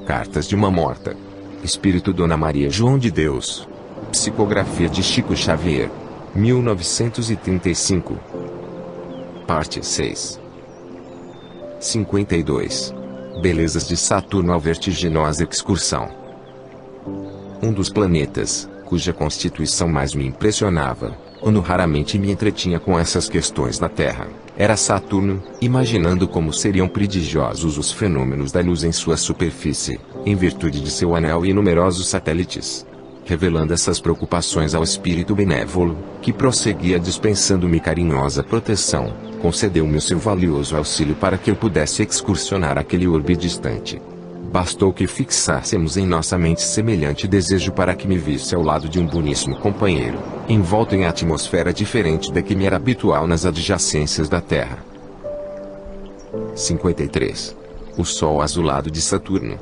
Cartas de uma Morta. Espírito Dona Maria João de Deus. Psicografia de Chico Xavier. 1935. Parte 6. 52. Belezas de Saturno à vertiginosa excursão. Um dos planetas, cuja constituição mais me impressionava, quando raramente me entretinha com essas questões na Terra, era Saturno, imaginando como seriam prodigiosos os fenômenos da luz em sua superfície, em virtude de seu anel e numerosos satélites. Revelando essas preocupações ao espírito benévolo, que prosseguia dispensando-me carinhosa proteção, concedeu-me o seu valioso auxílio para que eu pudesse excursionar aquele orbe distante. Bastou que fixássemos em nossa mente semelhante desejo para que me visse ao lado de um boníssimo companheiro, envolto em atmosfera diferente da que me era habitual nas adjacências da Terra. 53. O Sol azulado de Saturno.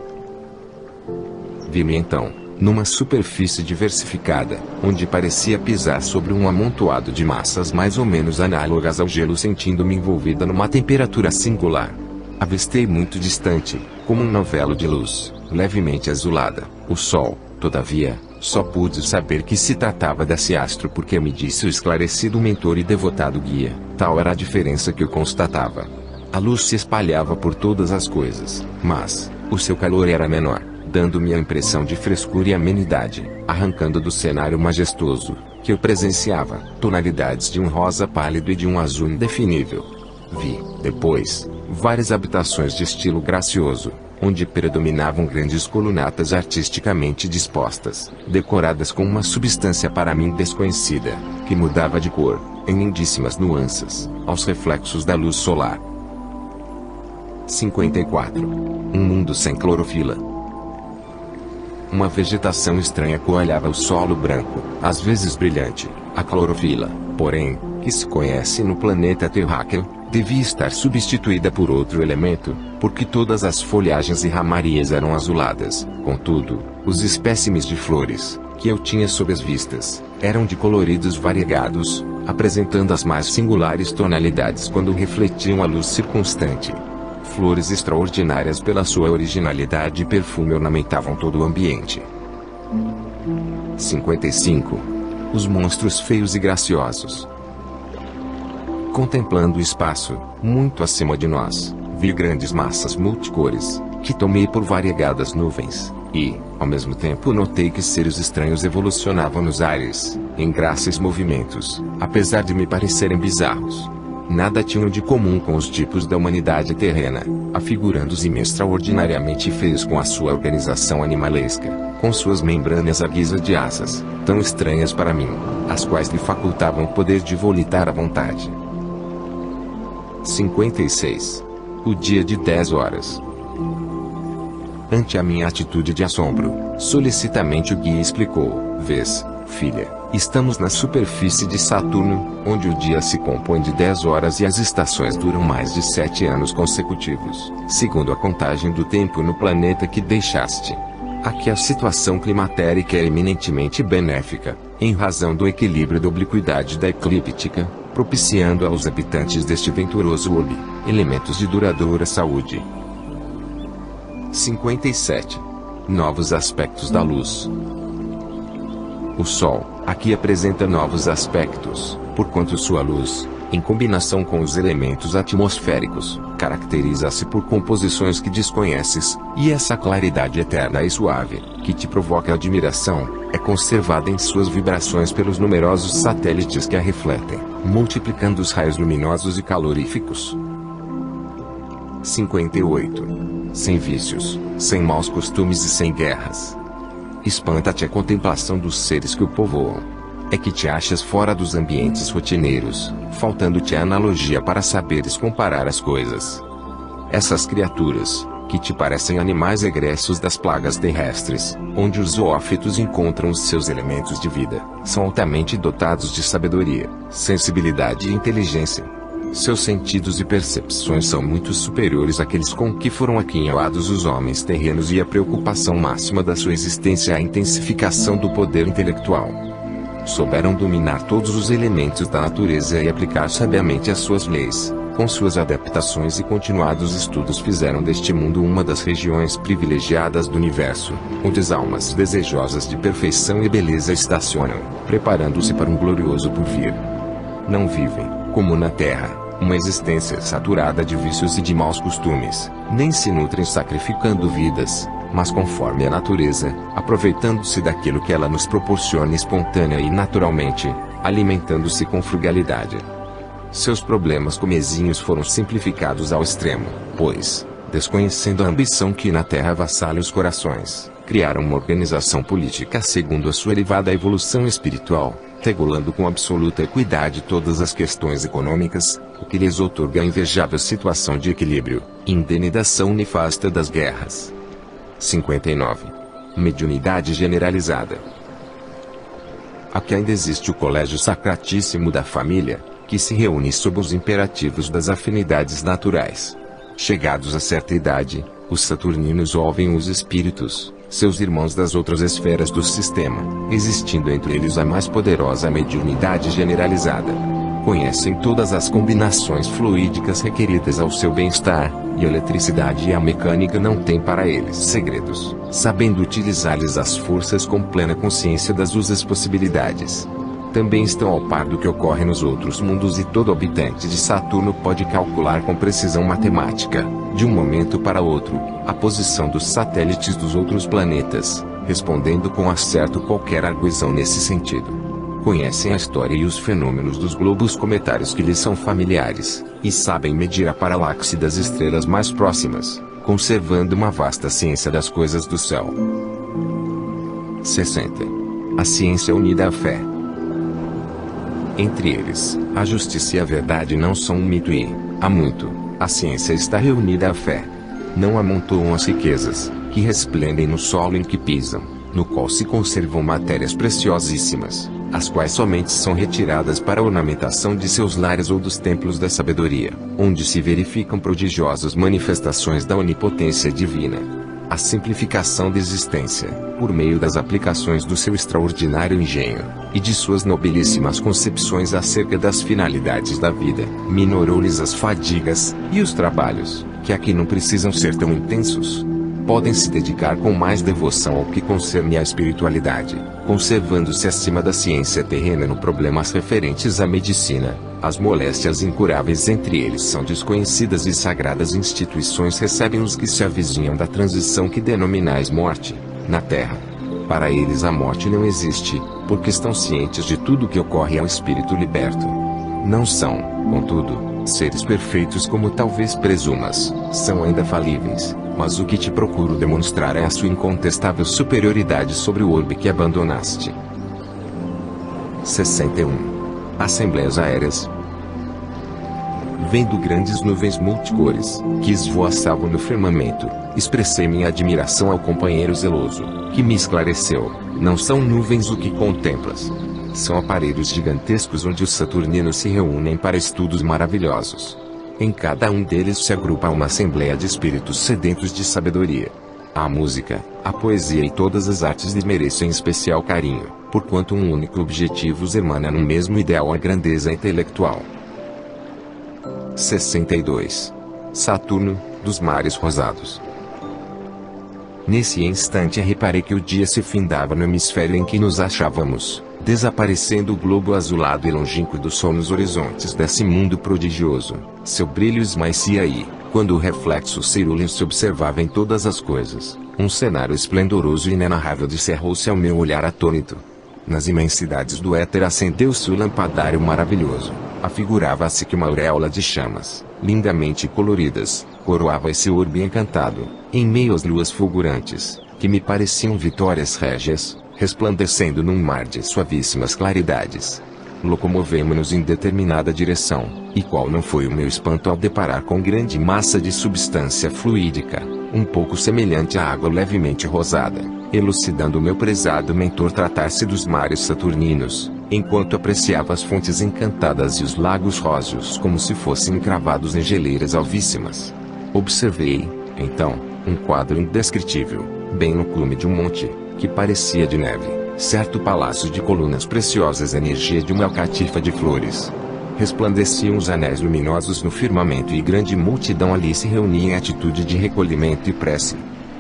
Vi-me então, numa superfície diversificada, onde parecia pisar sobre um amontoado de massas mais ou menos análogas ao gelo, sentindo-me envolvida numa temperatura singular. Avistei muito distante, como um novelo de luz, levemente azulada, o Sol. Todavia, só pude saber que se tratava desse astro porque me disse o esclarecido mentor e devotado guia. Tal era a diferença que eu constatava. A luz se espalhava por todas as coisas, mas o seu calor era menor, dando-me a impressão de frescura e amenidade, arrancando do cenário majestoso, que eu presenciava, tonalidades de um rosa pálido e de um azul indefinível. Vi, depois, várias habitações de estilo gracioso, onde predominavam grandes colunatas artisticamente dispostas, decoradas com uma substância para mim desconhecida, que mudava de cor, em lindíssimas nuances, aos reflexos da luz solar. 54. Um mundo sem clorofila. Uma vegetação estranha coalhava o solo branco, às vezes brilhante. A clorofila, porém, que se conhece no planeta terráqueo, devia estar substituída por outro elemento, porque todas as folhagens e ramarias eram azuladas. Contudo, os espécimes de flores, que eu tinha sob as vistas, eram de coloridos variegados, apresentando as mais singulares tonalidades quando refletiam a luz circunstante. Flores extraordinárias pela sua originalidade e perfume ornamentavam todo o ambiente. 55. Os monstros feios e graciosos. Contemplando o espaço, muito acima de nós, vi grandes massas multicores, que tomei por variegadas nuvens, e, ao mesmo tempo notei que seres estranhos evolucionavam nos ares, em gráceis movimentos, apesar de me parecerem bizarros. Nada tinham de comum com os tipos da humanidade terrena, afigurando-se extraordinariamente feios com a sua organização animalesca, com suas membranas à guisa de asas, tão estranhas para mim, as quais lhe facultavam o poder de volitar à vontade. 56. O dia de 10 horas. Ante a minha atitude de assombro, solicitamente o guia explicou: vês, filha, estamos na superfície de Saturno, onde o dia se compõe de 10 horas e as estações duram mais de 7 anos consecutivos, segundo a contagem do tempo no planeta que deixaste. Aqui a situação climatérica é eminentemente benéfica, em razão do equilíbrio da obliquidade da eclíptica, propiciando aos habitantes deste venturoso orbe elementos de duradoura saúde. 57. Novos aspectos da luz. O Sol, aqui apresenta novos aspectos, porquanto sua luz, em combinação com os elementos atmosféricos, caracteriza-se por composições que desconheces, e essa claridade eterna e suave, que te provoca admiração, é conservada em suas vibrações pelos numerosos satélites que a refletem, multiplicando os raios luminosos e caloríficos. 58. Sem vícios, sem maus costumes e sem guerras. Espanta-te a contemplação dos seres que o povoam. É que te achas fora dos ambientes rotineiros, faltando-te a analogia para saberes comparar as coisas. Essas criaturas, que te parecem animais egressos das plagas terrestres, onde os zoófitos encontram os seus elementos de vida, são altamente dotados de sabedoria, sensibilidade e inteligência. Seus sentidos e percepções são muito superiores àqueles com que foram aquinhoados os homens terrenos, e a preocupação máxima da sua existência é a intensificação do poder intelectual. Souberam dominar todos os elementos da natureza e aplicar sabiamente as suas leis, com suas adaptações e continuados estudos fizeram deste mundo uma das regiões privilegiadas do universo, onde as almas desejosas de perfeição e beleza estacionam, preparando-se para um glorioso porvir. Não vivem, como na Terra, uma existência saturada de vícios e de maus costumes, nem se nutrem sacrificando vidas, mas conforme a natureza, aproveitando-se daquilo que ela nos proporciona espontânea e naturalmente, alimentando-se com frugalidade. Seus problemas comezinhos foram simplificados ao extremo, pois, desconhecendo a ambição que na Terra avassala os corações, criaram uma organização política segundo a sua elevada evolução espiritual, regulando com absoluta equidade todas as questões econômicas, o que lhes outorga a invejável situação de equilíbrio, indenização nefasta das guerras. 59. Mediunidade generalizada. Aqui ainda existe o colégio sacratíssimo da família, que se reúne sob os imperativos das afinidades naturais. Chegados a certa idade, os saturninos ouvem os espíritos, seus irmãos das outras esferas do sistema, existindo entre eles a mais poderosa mediunidade generalizada. Conhecem todas as combinações fluídicas requeridas ao seu bem-estar, e a eletricidade e a mecânica não têm para eles segredos, sabendo utilizar-lhes as forças com plena consciência das suas possibilidades. Também estão ao par do que ocorre nos outros mundos e todo habitante de Saturno pode calcular com precisão matemática, de um momento para outro, a posição dos satélites dos outros planetas, respondendo com acerto qualquer arguição nesse sentido. Conhecem a história e os fenômenos dos globos cometários que lhes são familiares, e sabem medir a paralaxe das estrelas mais próximas, conservando uma vasta ciência das coisas do céu. 60. A ciência unida à fé. Entre eles, a justiça e a verdade não são um mito e, há muito, a ciência está reunida à fé. Não amontoam as riquezas, que resplendem no solo em que pisam, no qual se conservam matérias preciosíssimas, as quais somente são retiradas para a ornamentação de seus lares ou dos templos da sabedoria, onde se verificam prodigiosas manifestações da onipotência divina. A simplificação da existência, por meio das aplicações do seu extraordinário engenho, e de suas nobilíssimas concepções acerca das finalidades da vida, minorou-lhes as fadigas, e os trabalhos, que aqui não precisam ser tão intensos. Podem se dedicar com mais devoção ao que concerne à espiritualidade, conservando-se acima da ciência terrena no problemas referentes à medicina. As moléstias incuráveis entre eles são desconhecidas e sagradas instituições recebem os que se avizinham da transição que denominais morte, na Terra. Para eles a morte não existe, porque estão cientes de tudo que ocorre ao espírito liberto. Não são, contudo, seres perfeitos como talvez presumas, são ainda falíveis, mas o que te procuro demonstrar é a sua incontestável superioridade sobre o orbe que abandonaste. 61. Assembleias aéreas. Vendo grandes nuvens multicores, que esvoaçavam no firmamento, expressei minha admiração ao companheiro zeloso, que me esclareceu: não são nuvens o que contemplas. São aparelhos gigantescos onde os saturninos se reúnem para estudos maravilhosos. Em cada um deles se agrupa uma assembleia de espíritos sedentos de sabedoria. A música, a poesia e todas as artes lhes merecem especial carinho, porquanto um único objetivo os emana no mesmo ideal, a grandeza intelectual. 62. Saturno, dos mares rosados. Nesse instante reparei que o dia se findava no hemisfério em que nos achávamos, desaparecendo o globo azulado e longínquo do sol nos horizontes desse mundo prodigioso. Seu brilho esmaecia e, quando o reflexo cerúleo se observava em todas as coisas, um cenário esplendoroso e inenarrável descerrou-se ao meu olhar atônito. Nas imensidades do éter acendeu-se o lampadário maravilhoso. Afigurava-se que uma auréola de chamas, lindamente coloridas, coroava esse orbe encantado, em meio às luas fulgurantes, que me pareciam vitórias régias, resplandecendo num mar de suavíssimas claridades. Locomovemo-nos em determinada direção, e qual não foi o meu espanto ao deparar com grande massa de substância fluídica, um pouco semelhante à água levemente rosada, elucidando o meu prezado mentor tratar-se dos mares saturninos, enquanto apreciava as fontes encantadas e os lagos róseos como se fossem encravados em geleiras alvíssimas. Observei, então, um quadro indescritível, bem no cume de um monte, que parecia de neve, certo palácio de colunas preciosas, energia de uma alcatifa de flores. Resplandeciam os anéis luminosos no firmamento e grande multidão ali se reunia em atitude de recolhimento e prece.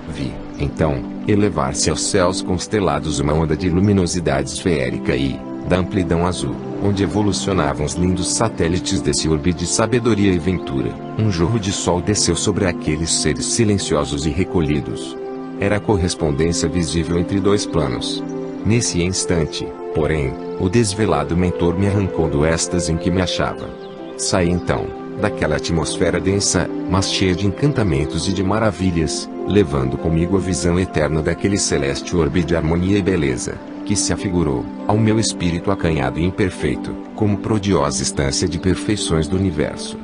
Vi, então, elevar-se aos céus constelados uma onda de luminosidade esférica e, da amplidão azul, onde evolucionavam os lindos satélites desse orbe de sabedoria e ventura, um jorro de sol desceu sobre aqueles seres silenciosos e recolhidos. Era a correspondência visível entre dois planos. Nesse instante, porém, o desvelado mentor me arrancou do êxtase em que me achava. Saí então, daquela atmosfera densa, mas cheia de encantamentos e de maravilhas, levando comigo a visão eterna daquele celeste orbe de harmonia e beleza, que se afigurou, ao meu espírito acanhado e imperfeito, como prodiosa estância de perfeições do universo.